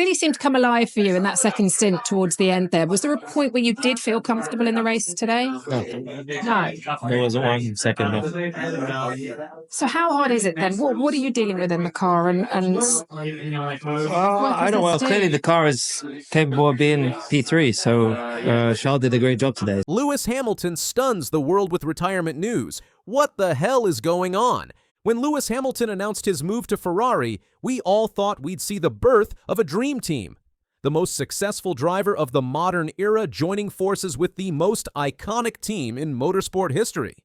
really seemed to come alive for you in that second stint towards the end there. Was there a point where you did feel comfortable in the race today? No. No. There was one second. No. So how hard is it then? What are you dealing with in the car? I don't. Well, clearly the car is capable of being P3, so Charles did a great job today. Lewis Hamilton stuns the world with retirement news. What the hell is going on? When Lewis Hamilton announced his move to Ferrari, we all thought we'd see the birth of a dream team. The most successful driver of the modern era joining forces with the most iconic team in motorsport history.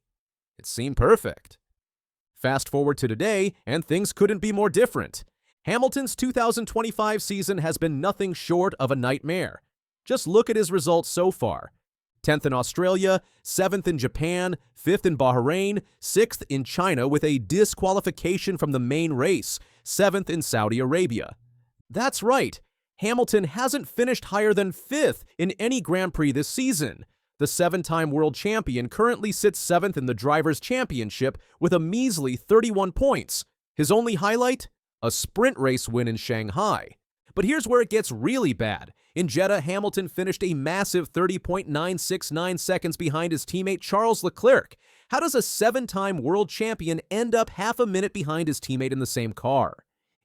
It seemed perfect. Fast forward to today, and things couldn't be more different. Hamilton's 2025 season has been nothing short of a nightmare. Just look at his results so far. 10th in Australia, 7th in Japan, 5th in Bahrain, 6th in China with a disqualification from the main race, 7th in Saudi Arabia. That's right, Hamilton hasn't finished higher than 5th in any Grand Prix this season. The 7-time world champion currently sits 7th in the Drivers' Championship with a measly 31 points. His only highlight? A sprint race win in Shanghai. But here's where it gets really bad. In Jeddah, Hamilton finished a massive 30.969 seconds behind his teammate Charles Leclerc. How does a 7-time world champion end up half a minute behind his teammate in the same car?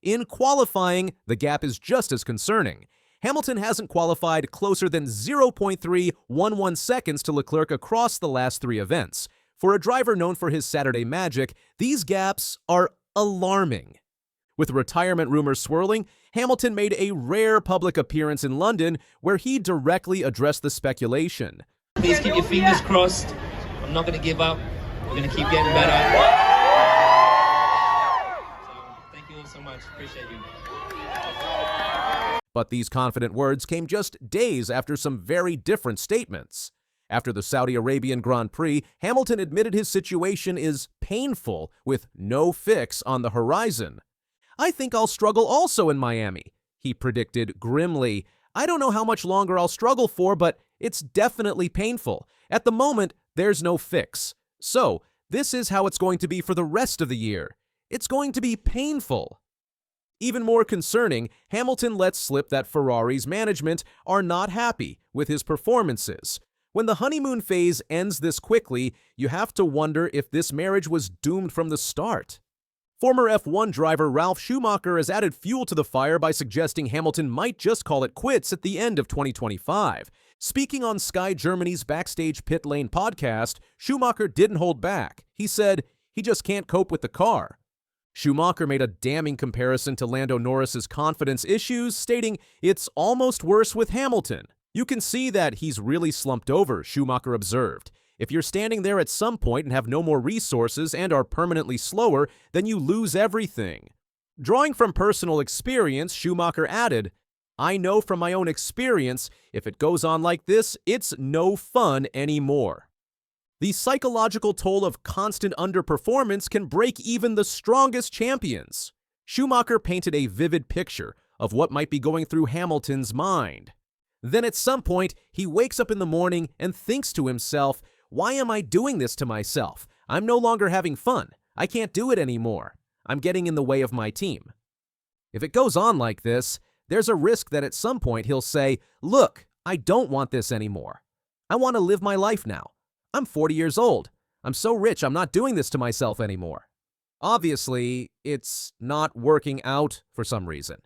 In qualifying, the gap is just as concerning. Hamilton hasn't qualified closer than 0.311 seconds to Leclerc across the last 3 events. For a driver known for his Saturday magic, these gaps are alarming. With retirement rumors swirling, Hamilton made a rare public appearance in London where he directly addressed the speculation. Please keep your fingers crossed. I'm not going to give up. We're going to keep getting better. Thank you all so much. Appreciate you. But these confident words came just days after some very different statements. After the Saudi Arabian Grand Prix, Hamilton admitted his situation is painful with no fix on the horizon. "I think I'll struggle also in Miami," he predicted grimly. "I don't know how much longer I'll struggle for, but it's definitely painful. At the moment, there's no fix. So, this is how it's going to be for the rest of the year. It's going to be painful." Even more concerning, Hamilton lets slip that Ferrari's management are not happy with his performances. When the honeymoon phase ends this quickly, you have to wonder if this marriage was doomed from the start. Former F1 driver Ralf Schumacher has added fuel to the fire by suggesting Hamilton might just call it quits at the end of 2025. Speaking on Sky Germany's Backstage Pit Lane podcast, Schumacher didn't hold back. He said he just can't cope with the car. Schumacher made a damning comparison to Lando Norris's confidence issues, stating it's almost worse with Hamilton. "You can see that he's really slumped over," Schumacher observed. "If you're standing there at some point and have no more resources and are permanently slower, then you lose everything." Drawing from personal experience, Schumacher added, "I know from my own experience, if it goes on like this, it's no fun anymore." The psychological toll of constant underperformance can break even the strongest champions. Schumacher painted a vivid picture of what might be going through Hamilton's mind. Then at some point, he wakes up in the morning and thinks to himself, "Why am I doing this to myself? I'm no longer having fun. I can't do it anymore. I'm getting in the way of my team." If it goes on like this, there's a risk that at some point he'll say, "Look, I don't want this anymore. I want to live my life now. I'm 40 years old. I'm so rich, I'm not doing this to myself anymore." Obviously, it's not working out for some reason.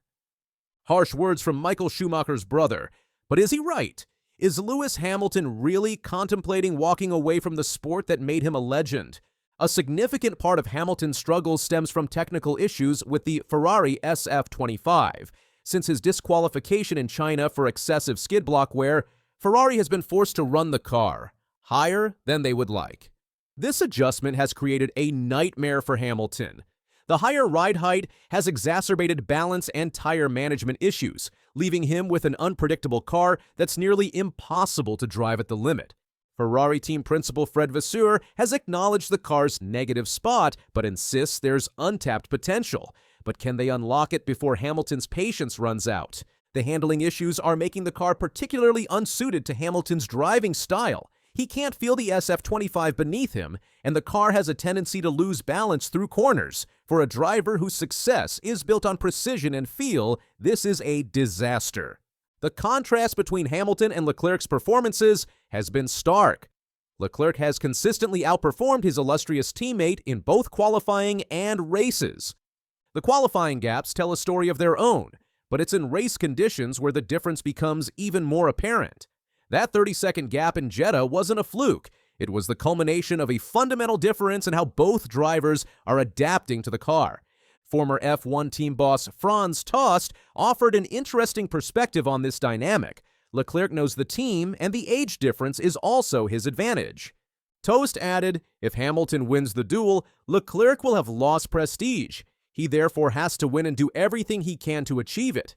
Harsh words from Michael Schumacher's brother. But is he right? Is Lewis Hamilton really contemplating walking away from the sport that made him a legend? A significant part of Hamilton's struggles stems from technical issues with the Ferrari SF25. Since his disqualification in China for excessive skid block wear, Ferrari has been forced to run the car higher than they would like. This adjustment has created a nightmare for Hamilton. The higher ride height has exacerbated balance and tire management issues, leaving him with an unpredictable car that's nearly impossible to drive at the limit. Ferrari team principal Fred Vasseur has acknowledged the car's negative spot, but insists there's untapped potential. But can they unlock it before Hamilton's patience runs out? The handling issues are making the car particularly unsuited to Hamilton's driving style. He can't feel the SF25 beneath him, and the car has a tendency to lose balance through corners. For a driver whose success is built on precision and feel, this is a disaster. The contrast between Hamilton and Leclerc's performances has been stark. Leclerc has consistently outperformed his illustrious teammate in both qualifying and races. The qualifying gaps tell a story of their own, but it's in race conditions where the difference becomes even more apparent. That 30-second gap in Jeddah wasn't a fluke. It was the culmination of a fundamental difference in how both drivers are adapting to the car. Former F1 team boss Franz Tost offered an interesting perspective on this dynamic. Leclerc knows the team, and the age difference is also his advantage. Tost added, if Hamilton wins the duel, Leclerc will have lost prestige. He therefore has to win and do everything he can to achieve it.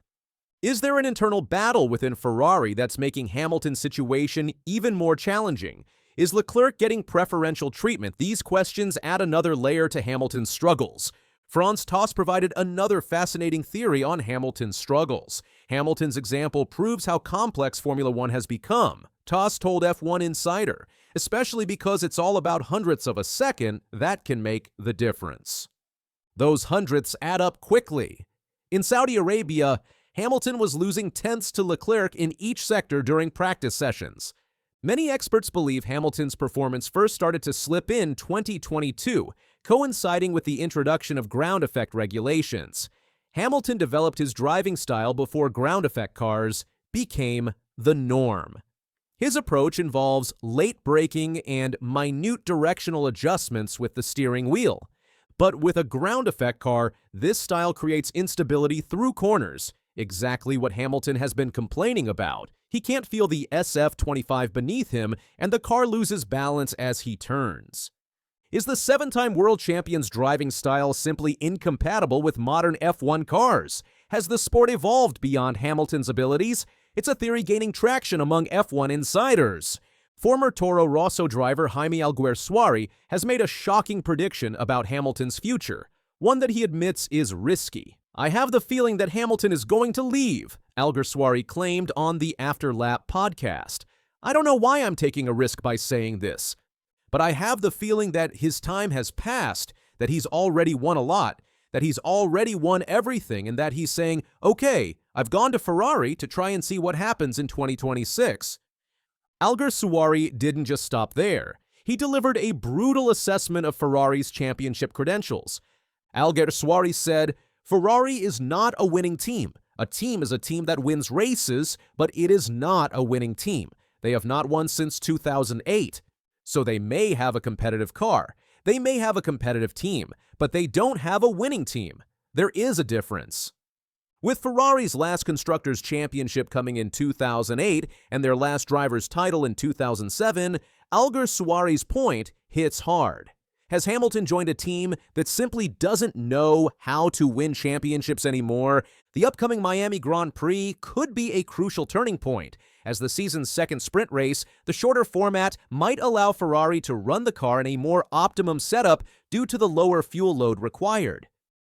Is there an internal battle within Ferrari that's making Hamilton's situation even more challenging? Is Leclerc getting preferential treatment? These questions add another layer to Hamilton's struggles. Franz Tost provided another fascinating theory on Hamilton's struggles. Hamilton's example proves how complex Formula One has become. Tost told F1 Insider, especially because it's all about hundredths of a second, that can make the difference. Those hundredths add up quickly. In Saudi Arabia, Hamilton was losing tenths to Leclerc in each sector during practice sessions. Many experts believe Hamilton's performance first started to slip in 2022, coinciding with the introduction of ground effect regulations. Hamilton developed his driving style before ground effect cars became the norm. His approach involves late braking and minute directional adjustments with the steering wheel. But with a ground effect car, this style creates instability through corners, exactly what Hamilton has been complaining about. He can't feel the SF25 beneath him, and the car loses balance as he turns. Is the 7-time world champion's driving style simply incompatible with modern F1 cars? Has the sport evolved beyond Hamilton's abilities? It's a theory gaining traction among F1 insiders. Former Toro Rosso driver Jaime Alguersuari has made a shocking prediction about Hamilton's future, one that he admits is risky. I have the feeling that Hamilton is going to leave, Alguersuari claimed on the After Lap podcast. I don't know why I'm taking a risk by saying this, but I have the feeling that his time has passed, that he's already won a lot, that he's already won everything, and that he's saying, okay, I've gone to Ferrari to try and see what happens in 2026. Alguersuari didn't just stop there. He delivered a brutal assessment of Ferrari's championship credentials. Alguersuari said, Ferrari is not a winning team. A team is a team that wins races, but it is not a winning team. They have not won since 2008. So they may have a competitive car. They may have a competitive team, but they don't have a winning team. There is a difference. With Ferrari's last Constructors' Championship coming in 2008 and their last Drivers' title in 2007, Alguersuari's point hits hard. Has Hamilton joined a team that simply doesn't know how to win championships anymore? The upcoming Miami Grand Prix could be a crucial turning point. As the season's second sprint race, the shorter format might allow Ferrari to run the car in a more optimum setup due to the lower fuel load required.